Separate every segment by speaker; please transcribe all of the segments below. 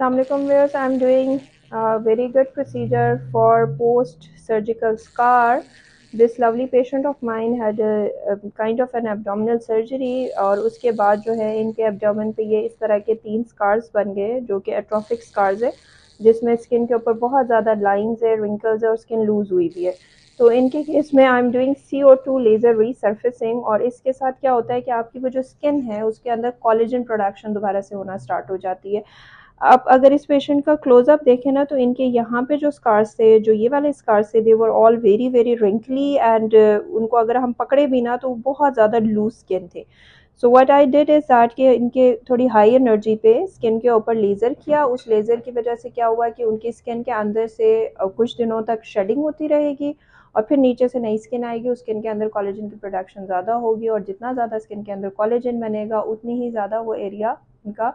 Speaker 1: Assalamualaikum viewers, I am doing a very good procedure for post surgical scar. This lovely patient of mine had a kind of an abdominal surgery और उसके बाद जो है इनके abdomen पे ये इस तरह के 3 scars बन गए जो कि atrophic scars है, जिसमें स्किन के ऊपर बहुत ज़्यादा लाइंस है, wrinkles है और स्किन लूज हुई भी है। तो इनके केस में I am doing CO2 laser रीसर्फेसिंग और इसके साथ क्या होता है कि आपकी वो जो स्किन है उसके अंदर कोलेजन प्रोडक्शन दोबारा से होना स्टार्ट हो जाती है। आप अगर इस पेशेंट का क्लोजअप देखें ना तो इनके यहाँ पे जो स्कार्स थे, जो ये वाले स्कार्स थे, they were all very very wrinkly and उनको अगर हम पकड़े भी ना तो बहुत ज़्यादा लूज स्किन थे। So what I did is that कि इनके थोड़ी हाई एनर्जी पे स्किन के ऊपर लेज़र किया। उस लेज़र की वजह से क्या हुआ कि उनकी स्किन के अंदर से कुछ दिनों तक शेडिंग होती रहेगी और फिर नीचे से नई स्किन आएगी। उस स्किन के अंदर कोलेजन की प्रोडक्शन ज़्यादा होगी और जितना ज़्यादा स्किन के अंदर कोलेजन बनेगा उतनी ही ज़्यादा वो एरिया इनका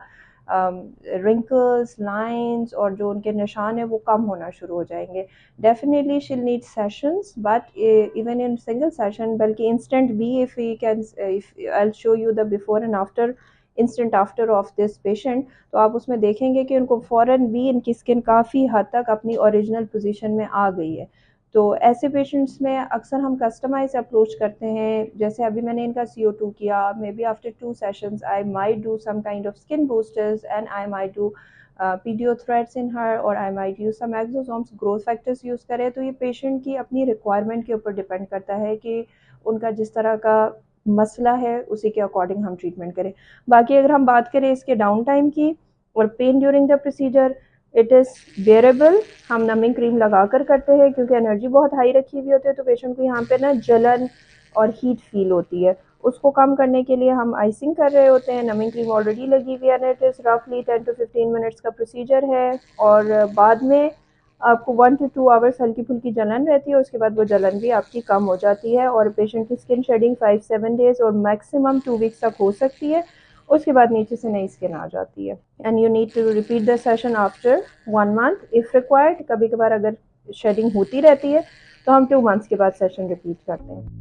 Speaker 1: रिंकल्स, लाइंस और जो उनके निशान है वो कम होना शुरू हो जाएंगे। Definitely she need sessions but even in single session, बल्कि इंस्टेंट भी if we can, if I will show you the before and after, instant after of this patient, तो आप उसमें देखेंगे कि उनको फ़ौरन भी इनकी स्किन काफ़ी हद तक अपनी ओरिजिनल पोजीशन में आ गई है। तो ऐसे पेशेंट्स में अक्सर हम कस्टमाइज अप्रोच करते हैं। जैसे अभी मैंने इनका CO2 किया, maybe after 2 sessions I might do some kind of skin boosters and I might do PDO threads in her और I might use some exosomes, growth factors use करें। तो ये पेशेंट की अपनी रिक्वायरमेंट के ऊपर depend करता है कि उनका जिस तरह का मसला है उसी के अकॉर्डिंग हम ट्रीटमेंट करें। बाकी अगर हम बात करें इसके डाउन टाइम की और pen during the procedure, it is बेरेबल। हम नमिंग क्रीम लगा कर करते हैं क्योंकि एनर्जी बहुत हाई रखी हुई होती है तो पेशेंट को यहाँ पे ना जलन और हीट फील होती है। उसको कम करने के लिए हम आइसिंग कर रहे होते हैं। नमिंग क्रीम ऑलरेडी लगी हुई है एंड इट इज़ रफली 10 to 15 मिनट्स का प्रोसीजर है और बाद में आपको 1 to 2 आवर्स हल्की फुल्की जलन रहती है। उसके बाद वो जलन भी आपकी कम हो जाती है और पेशेंट की स्किन शेडिंग 5-7 डेज और मैक्सिमम 2 वीक्स तक हो सकती है। उसके बाद नीचे से नई स्किन आ जाती है and you need to repeat the session after 1 month if required. कभी कभार अगर शेडिंग होती रहती है तो हम 2 मंथ्स के बाद सेशन रिपीट करते हैं।